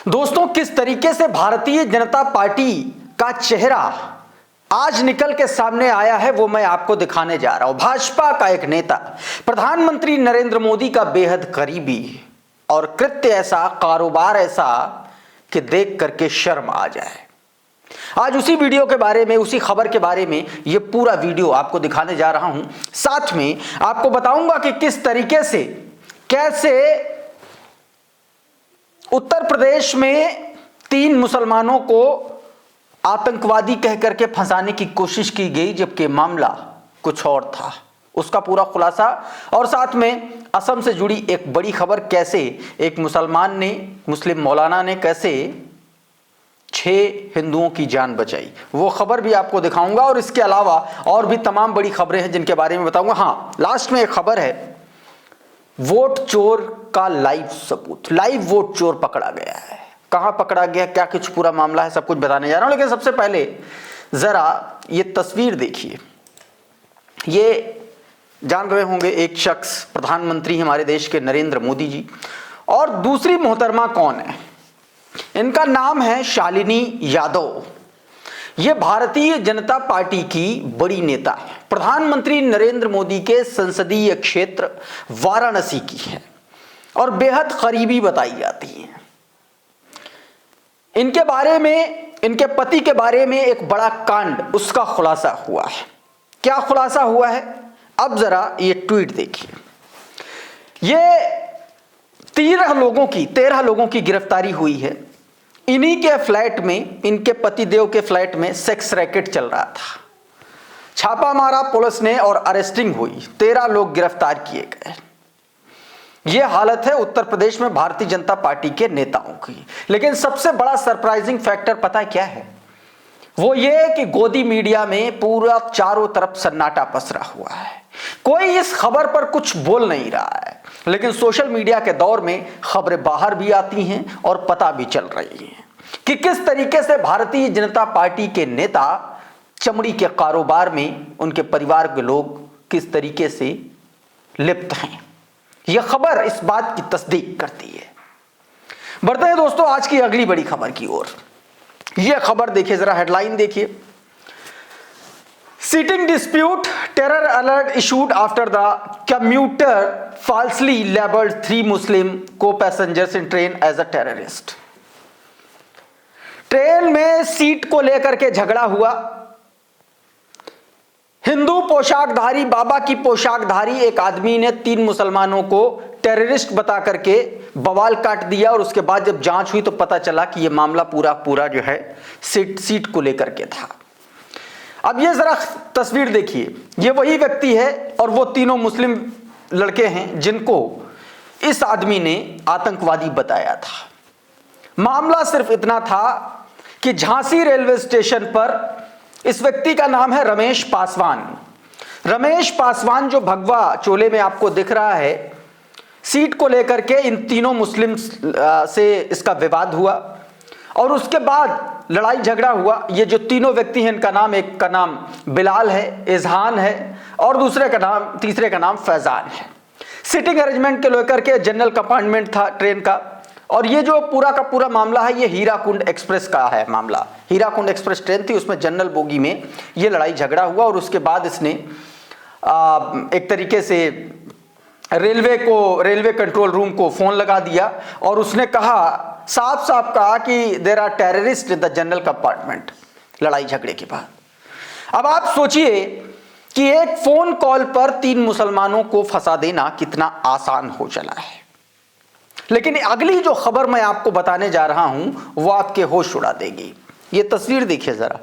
दोस्तों, किस तरीके से भारतीय जनता पार्टी का चेहरा आज निकल के सामने आया है वो मैं आपको दिखाने जा रहा हूं। भाजपा का एक नेता प्रधानमंत्री नरेंद्र मोदी का बेहद करीबी और कृत्य ऐसा, कारोबार ऐसा कि देख करके शर्म आ जाए। आज उसी वीडियो के बारे में, उसी खबर के बारे में ये पूरा वीडियो आपको दिखाने जा रहा हूं। साथ में आपको बताऊंगा कि किस तरीके से, कैसे उत्तर प्रदेश में 3 मुसलमानों को आतंकवादी कह करके फंसाने की कोशिश की गई, जबकि मामला कुछ और था। उसका पूरा खुलासा, और साथ में असम से जुड़ी एक बड़ी खबर, कैसे एक मुस्लिम मौलाना ने कैसे 6 हिंदुओं की जान बचाई, वो खबर भी आपको दिखाऊंगा। और इसके अलावा और भी तमाम बड़ी खबरें हैं जिनके बारे में बताऊंगा। हाँ, लास्ट में एक खबर है, वोट चोर का लाइव सबूत, लाइव वोट चोर पकड़ा गया है। कहां पकड़ा गया, क्या कुछ पूरा मामला है, सब कुछ बताने जा रहा हूं। लेकिन सबसे पहले जरा ये तस्वीर देखिए। ये जान रहे होंगे, एक शख्स प्रधानमंत्री हमारे देश के नरेंद्र मोदी जी, और दूसरी मोहतरमा कौन है, इनका नाम है शालिनी यादव। ये भारतीय जनता पार्टी की बड़ी नेता है, प्रधानमंत्री नरेंद्र मोदी के संसदीय क्षेत्र वाराणसी की है और बेहद करीबी बताई जाती है। इनके बारे में, इनके पति के बारे में एक बड़ा कांड, उसका खुलासा हुआ है। क्या खुलासा हुआ है, अब जरा ये ट्वीट देखिए। ये 13 लोगों की गिरफ्तारी हुई है। इन्हीं के फ्लैट में, इनके पतिदेव के फ्लैट में सेक्स रैकेट चल रहा था। छापा मारा पुलिस ने और अरेस्टिंग हुई, 13 लोग गिरफ्तार किए गए। यह हालत है उत्तर प्रदेश में भारतीय जनता पार्टी के नेताओं की। लेकिन सबसे बड़ा सरप्राइजिंग फैक्टर पता है क्या है, वो ये कि गोदी मीडिया में पूरा चारों तरफ सन्नाटा पसरा हुआ है। कोई इस खबर पर कुछ बोल नहीं रहा है, लेकिन सोशल मीडिया के दौर में खबरें बाहर भी आती हैं और पता भी चल रही हैं कि किस तरीके से भारतीय जनता पार्टी के नेता चमड़ी के कारोबार में, उनके परिवार के लोग किस तरीके से लिप्त हैं। यह खबर इस बात की तस्दीक करती है। बढ़ते हैं दोस्तों आज की अगली बड़ी खबर की ओर। यह खबर देखिए, जरा हेडलाइन देखिए। Seating dispute, terror alert issued after the commuter falsely labeled 3 Muslim co-passengers in train as a terrorist। Train में सीट को लेकर के झगड़ा हुआ। हिंदू पोशाकधारी, बाबा की पोशाकधारी एक आदमी ने 3 मुसलमानों को टेररिस्ट बता करके बवाल काट दिया, और उसके बाद जब जांच हुई तो पता चला कि यह मामला पूरा जो है सीट को लेकर के था। अब ये जरा तस्वीर देखिए, ये वही व्यक्ति है और वो तीनों मुस्लिम लड़के हैं जिनको इस आदमी ने आतंकवादी बताया था। मामला सिर्फ इतना था कि झांसी रेलवे स्टेशन पर, इस व्यक्ति का नाम है रमेश पासवान। रमेश पासवान जो भगवा चोले में आपको दिख रहा है, सीट को लेकर के इन तीनों मुस्लिम से इसका विवाद हुआ और उसके बाद लड़ाई झगड़ा हुआ। ये जो तीनों व्यक्ति हैं, इनका नाम, एक का नाम बिलाल है, इजहान है, और तीसरे का नाम फैजान है। सिटिंग अरेंजमेंट के लेकर के जनरल कंपार्टमेंट था ट्रेन का, और ये जो पूरा का पूरा मामला है ये हीराकुंड एक्सप्रेस का है मामला। हीराकुंड एक्सप्रेस ट्रेन थी, उसमें जनरल बोगी में ये लड़ाई झगड़ा हुआ, और उसके बाद इसने एक तरीके से रेलवे कंट्रोल रूम को फोन लगा दिया और उसने कहा, साफ साफ कहा कि there are terrorist in the general compartment, लड़ाई झगड़े के बाद। अब आप सोचिए कि एक फोन कॉल पर 3 मुसलमानों को फंसा देना कितना आसान हो चला है। लेकिन अगली जो खबर मैं आपको बताने जा रहा हूं वो आपके होश उड़ा देगी। ये तस्वीर देखिए जरा।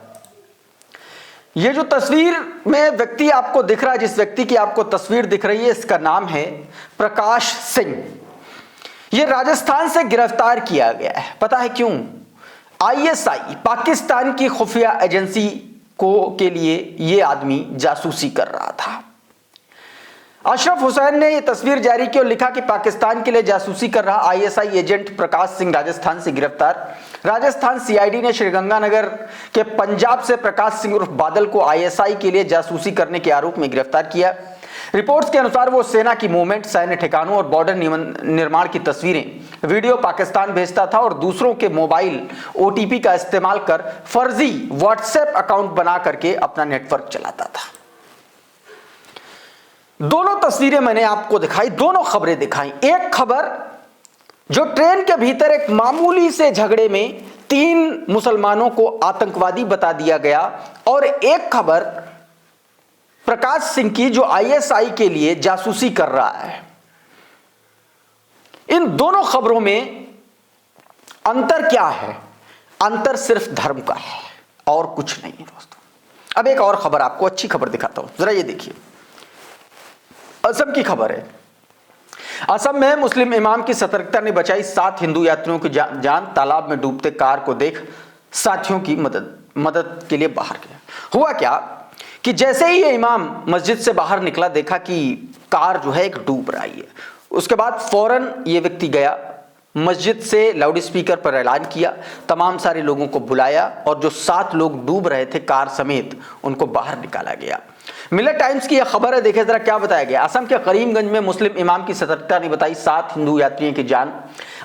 ये जो तस्वीर में व्यक्ति आपको दिख रहा है, जिस व्यक्ति की आपको तस्वीर दिख रही है, इसका नाम है प्रकाश सिंह। ये राजस्थान से गिरफ्तार किया गया है। पता है क्यों? ISI, पाकिस्तान की खुफिया एजेंसी के लिए ये आदमी जासूसी कर रहा था। अशरफ हुसैन ने यह तस्वीर जारी की और लिखा कि पाकिस्तान के लिए जासूसी कर रहा ISI एजेंट प्रकाश सिंह राजस्थान से गिरफ्तार। राजस्थान CID ने श्रीगंगानगर के पंजाब से प्रकाश सिंह उर्फ बादल को ISI के लिए जासूसी करने के आरोप में गिरफ्तार किया। रिपोर्ट्स के अनुसार वो सेना की मूवमेंट, सैन्य ठिकानों और बॉर्डर निर्माण की तस्वीरें, वीडियो पाकिस्तान भेजता था और दूसरों के मोबाइल ओटीपी का इस्तेमाल कर फर्जी व्हाट्सएप अकाउंट बना करके अपना नेटवर्क चलाता था। दोनों तस्वीरें मैंने आपको दिखाई, दोनों खबरें दिखाई। एक खबर जो ट्रेन के भीतर एक मामूली से झगड़े में 3 मुसलमानों को आतंकवादी बता दिया गया, और एक खबर प्रकाश सिंह की जो आईएसआई के लिए जासूसी कर रहा है। इन दोनों खबरों में अंतर क्या है? अंतर सिर्फ धर्म का है और कुछ नहीं है दोस्तों। अब एक और खबर, आपको अच्छी खबर दिखाता हूं, जरा ये देखिए। असम की खबर है। असम में मुस्लिम इमाम की सतर्कता ने बचाई 7 हिंदू यात्रियों की जान। तालाब में डूबते कार को देख साथियों की मदद के लिए बाहर गया। हुआ क्या कि जैसे ही ये इमाम मस्जिद से बाहर निकला, देखा कि कार जो है एक डूब रही है। उसके बाद फौरन ये व्यक्ति गया, मस्जिद से लाउडस्पीकर पर ऐलान किया, तमाम सारे लोगों को बुलाया और जो 7 लोग डूब रहे थे कार समेत, उनको बाहर निकाला गया। मिलर टाइम्स की यह खबर है, देखिए जरा क्या बताया गया। असम के करीमगंज में मुस्लिम इमाम की सतर्कता ने बताई 7 हिंदू यात्रियों की जान।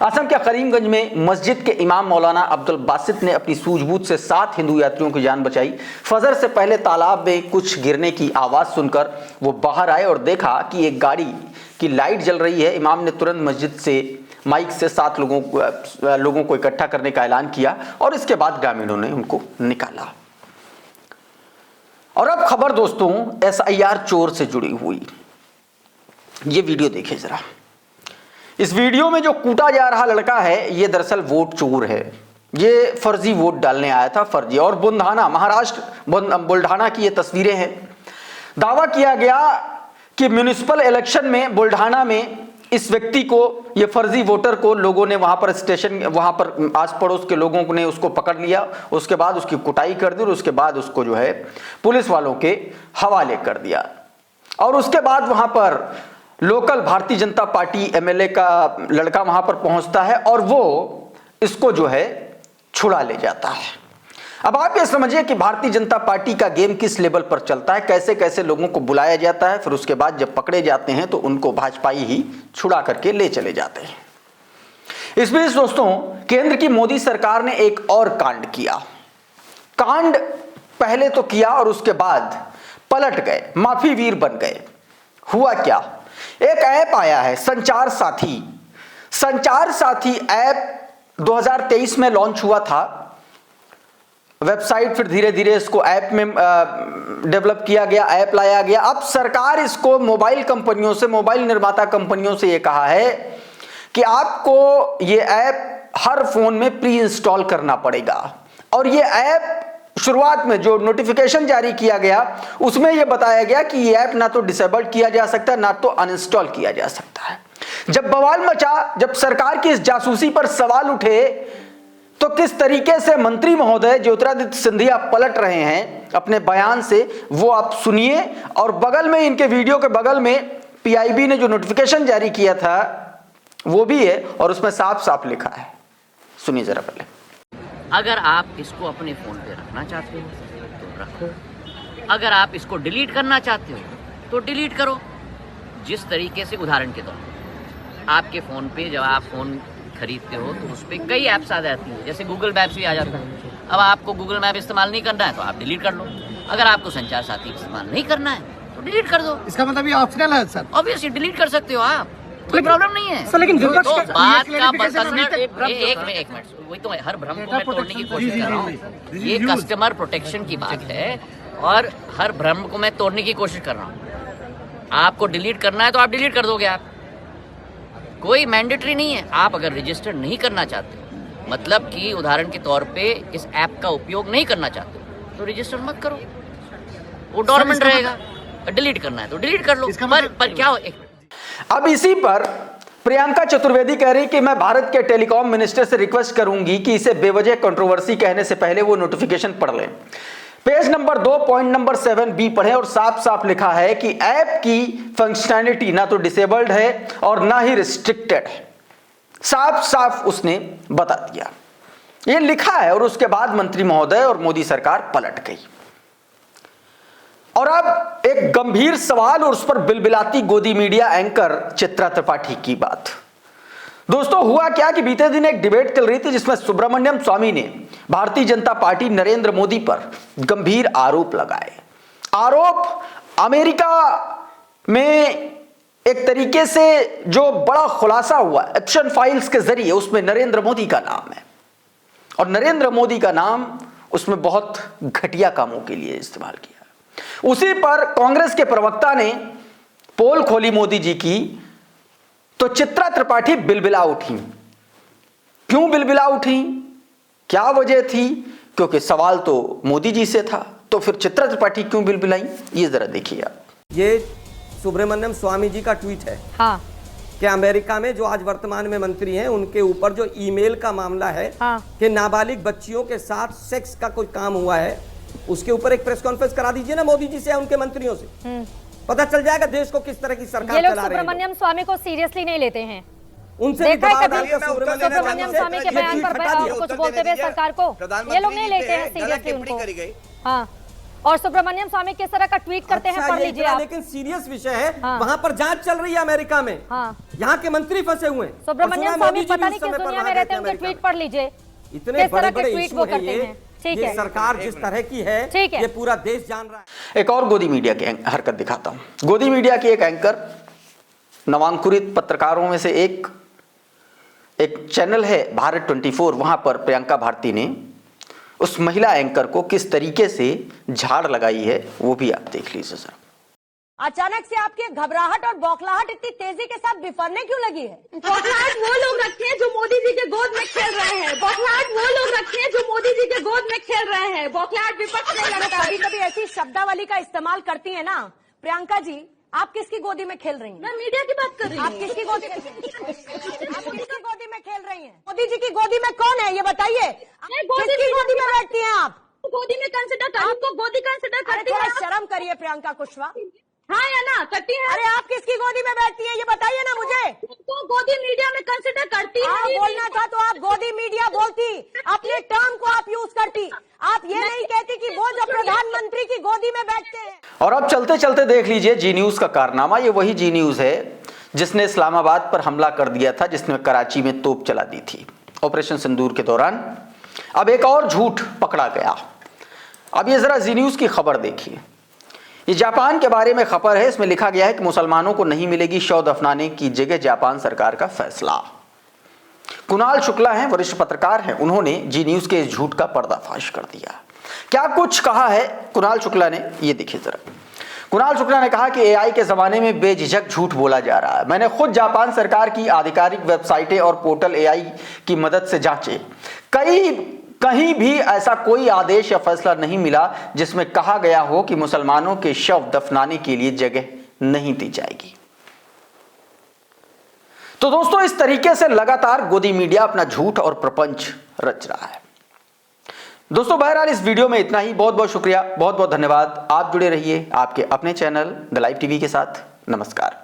असम के करीमगंज में मस्जिद के इमाम मौलाना अब्दुल बासित ने अपनी सूझबूझ से 7 हिंदू यात्रियों की जान बचाई। फजर से पहले तालाब में कुछ गिरने की आवाज सुनकर वो बाहर आए और देखा कि एक गाड़ी की लाइट जल रही है। इमाम ने तुरंत मस्जिद से माइक से 7 लोगों को इकट्ठा करने का ऐलान किया और इसके बाद ग्रामीणों ने उनको निकाला। और अब खबर दोस्तों एसआईआर चोर से जुड़ी हुई। ये वीडियो देखिए जरा। इस वीडियो में जो कूटा जा रहा लड़का है, ये दरअसल वोट चोर है। ये फर्जी वोट डालने आया था, फर्जी। और बुल्ढाना, महाराष्ट्र बुल्ढाना की ये तस्वीरें हैं। दावा किया गया कि म्युनिसिपल इलेक्शन में बुल्ढाना में इस व्यक्ति को, ये फर्जी वोटर को लोगों ने वहां पर आस पड़ोस के लोगों ने उसको पकड़ लिया। उसके बाद उसकी कुटाई कर दी और उसके बाद उसको जो है पुलिस वालों के हवाले कर दिया। और उसके बाद वहां पर local Bharatiya Janata party MLA का लड़का वहां पर पहुंचता है और वो इसको जो है छुड़ा ले जाता है। अब आप ये समझिए कि भारतीय जनता पार्टी का गेम किस लेवल पर चलता है, कैसे कैसे लोगों को बुलाया जाता है, फिर उसके बाद जब पकड़े जाते हैं तो उनको भाजपाई ही छुड़ा करके ले चले जाते हैं। इस बीच दोस्तों केंद्र की मोदी सरकार ने एक और कांड किया। कांड पहले तो किया और उसके बाद पलट गए, माफी वीर बन गए। हुआ क्या, एक ऐप आया है संचार साथी। संचार साथी ऐप 2023 में लॉन्च हुआ था। वेबसाइट, फिर धीरे धीरे इसको ऐप में डेवलप किया गया, ऐप लाया गया। अब सरकार इसको मोबाइल कंपनियों से, मोबाइल निर्माता कंपनियों से ये कहा है कि आपको ये ऐप हर फोन में प्री इंस्टॉल करना पड़ेगा। और ये ऐप शुरुआत में जो नोटिफिकेशन जारी किया गया उसमें यह बताया गया कि ये ऐप ना तो डिसेबल किया जा सकता है, ना तो अनइंस्टॉल किया जा सकता है। जब बवाल मचा, जब सरकार की इस जासूसी पर सवाल उठे, तो किस तरीके से मंत्री महोदय ज्योतिरादित्य सिंधिया पलट रहे हैं अपने बयान से, वो आप सुनिए। और बगल में, इनके वीडियो के बगल में पीआईबी ने जो नोटिफिकेशन जारी किया था वो भी है और उसमें साफ साफ लिखा है, सुनिए जरा पहले। अगर आप इसको अपने फोन पे रखना चाहते हो तो रखो, अगर आप इसको डिलीट करना चाहते हो तो डिलीट करो। जिस तरीके से, उदाहरण के तौर पर आपके फ़ोन पे जब आप फ़ोन खरीदते हो तो उस पर कई ऐप्स आ जाती हैं, जैसे गूगल मैप्स भी आ जाता है। अब आपको गूगल मैप इस्तेमाल नहीं करना है तो आप डिलीट कर लो। अगर आपको संचार साथी इस्तेमाल नहीं करना है तो डिलीट कर दो। इसका मतलब ये ऑप्शनल है सर। ऑब्वियसली डिलीट कर सकते हो आप, कोई प्रॉब्लम नहीं है सर। लेकिन तो बात का एक मिनट, वही तो हर भ्रम को मैं तोड़ने की कोशिश कर रहा हूँ। ये कस्टमर प्रोटेक्शन की बात है और हर भ्रम को मैं तोड़ने की कोशिश कर रहा हूँ। आपको डिलीट करना है तो आप डिलीट कर दोगे, आप कोई मैंडेटरी नहीं है। आप अगर रजिस्टर नहीं करना चाहते, मतलब कि उदाहरण के तौर पे इस ऐप का उपयोग नहीं करना चाहते तो रजिस्टर मत करो, वो डोरमेंट रहेगा। डिलीट करना है तो डिलीट कर लो। पर क्या हो, अब इसी पर प्रियंका चतुर्वेदी कह रही कि मैं भारत के टेलीकॉम मिनिस्टर से रिक्वेस्ट करूंगी कि इसे बेवजह कंट्रोवर्सी कहने से पहले वो नोटिफिकेशन पढ़ लें। Page number 2 point number 7B पढ़ें और साफ साफ लिखा है कि ऐप की फंक्शनैलिटी ना तो डिसेबल्ड है और ना ही रिस्ट्रिक्टेड है। साफ साफ उसने बता दिया, ये लिखा है। और उसके बाद मंत्री महोदय और मोदी सरकार पलट गई। और अब एक गंभीर सवाल और उस पर बिलबिलाती गोदी मीडिया एंकर चित्रा त्रिपाठी की बात। दोस्तों, हुआ क्या कि बीते दिन एक डिबेट चल रही थी जिसमें सुब्रमण्यम स्वामी ने भारतीय जनता पार्टी नरेंद्र मोदी पर गंभीर आरोप लगाए। आरोप अमेरिका में एक तरीके से जो बड़ा खुलासा हुआ एप्शन फाइल्स के जरिए, उसमें नरेंद्र मोदी का नाम है और नरेंद्र मोदी का नाम उसमें बहुत घटिया कामों के लिए इस्तेमाल किया। उसी पर कांग्रेस के प्रवक्ता ने पोल खोली मोदी जी की, तो चित्रा त्रिपाठी बिलबिला उठी। क्यों बिलबिला उठी, क्या वजह थी? क्योंकि सवाल तो मोदी जी से था, तो फिर चित्रा त्रिपाठी क्यों बिलबिलाई, ये जरा देखिए आप। ये सुब्रमण्यम स्वामी जी का ट्वीट है। हाँ। कि अमेरिका में जो आज वर्तमान में मंत्री हैं, उनके ऊपर जो ईमेल का मामला है, हाँ। कि नाबालिग बच्चियों के साथ सेक्स का कोई काम हुआ है, उसके ऊपर एक प्रेस कॉन्फ्रेंस करा दीजिए ना मोदी जी से या उनके मंत्रियों से, पता चल जाएगा देश को किस तरह की सरकार ये लोग चला रहे हैं। सुब्रमण्यम स्वामी को सीरियसली नहीं लेते हैं। उनसे भी देखा है दबाव कभी डालिए सुब्रमण्यम स्वामी के बयान पर कुछ बोलते हुए सरकार को, ये लोग नहीं लेते हैं सीरियसली उनको। हाँ, और सुब्रमण्यम स्वामी किस तरह का ट्वीट करते हैं, पढ़ लीजिए आप। लेकिन सीरियस विषय है, हाँ। वहां पर जांच चल रही है अमेरिका में। हाँ। यहाँ के मंत्री फंसे हुए हैं। सुब्रमण्यम स्वामी पता नहीं किस दुनिया में रहते हैं, उनके ट्वीट पढ़ लीजिए, इतने किस तरह के बड़े ट्वीट इशू वो है करते हैं। ठीक ये है, सरकार जिस तरह की है, ठीक है। ये पूरा देश जान रहा है। एक और गोदी मीडिया की हरकत दिखाता हूं। गोदी मीडिया की एक एंकर, नवांकुरित पत्रकारों में से एक चैनल है भारत 24, वहां पर प्रियंका भारती ने उस महिला एंकर को किस तरीके से झाड़ लगाई है, वो भी आप देख लीजिए सर। अचानक से आपकी घबराहट और बौखलाहट इतनी तेजी के साथ बिफरने क्यों लगी है? बौखलाहट वो लोग रखे हैं जो मोदी जी के गोद में खेल रहे हैं। बौखलाहट वो लोग रखे हैं जो मोदी जी के गोद में खेल रहे हैं। बौखलाहट विपक्ष नहीं लगता। कभी कभी ऐसी शब्दावली का इस्तेमाल करती है ना प्रियंका जी, आप किसकी गोदी में खेल रही हैं? मैं मीडिया की बात कर रही हूँ। आप किसकी गोदी में आप किसकी गोदी में खेल रही हैं? मोदी जी की गोदी में कौन है ये बताइए। किसकी गोदी में बैठती हैं आप? गोदी में कंसिडर कर, आपको गोदी कंसिडर अरे करती थोड़ा है। शर्म करिए प्रियंका कुशवाहा। हाँ या ना करती है। अरे आप किसकी गोदी में बैठती हैं ये बताइए ना मुझे। तो गोदी मीडिया में कंसिडर करती है। आप बोलना था तो आप गोदी मीडिया बोलती, अपने टर्म को आप यूज करती। आप ये नहीं कहती कि वो जो प्रधानमंत्री की गोदी में बैठते हैं। और अब चलते चलते देख लीजिए जी न्यूज का कारनामा। ये वही जी न्यूज है जिसने इस्लामाबाद पर हमला कर दिया था, जिसने कराची में तोप चला दी थी ऑपरेशन सिंदूर के दौरान। अब एक और झूठ पकड़ा गया। अब ये जरा जी न्यूज की खबर देखिए। ये जापान के बारे में खबर है। इसमें लिखा गया है कि मुसलमानों को नहीं मिलेगी शव दफनाने की जगह, जापान सरकार का फैसला। कुणाल शुक्ला हैं, वरिष्ठ पत्रकार हैं, उन्होंने जी न्यूज के इस झूठ का पर्दाफाश कर दिया। क्या कुछ कहा है कुणाल शुक्ला ने, ये देखिए जरा। कुणाल शुक्ला ने कहा कि एआई के जमाने में बेझिझक झूठ बोला जा रहा है। मैंने खुद जापान सरकार की आधिकारिक वेबसाइटें और पोर्टल एआई की मदद से जांचे। कहीं भी ऐसा कोई आदेश या फैसला नहीं मिला जिसमें कहा गया हो कि मुसलमानों के शव दफनाने के लिए जगह नहीं दी जाएगी। तो दोस्तों, इस तरीके से लगातार गोदी मीडिया अपना झूठ और प्रपंच रच रहा है। दोस्तों, बहरहाल इस वीडियो में इतना ही। बहुत बहुत शुक्रिया, बहुत बहुत धन्यवाद। आप जुड़े रहिए आपके अपने चैनल द लाइव टीवी के साथ। नमस्कार।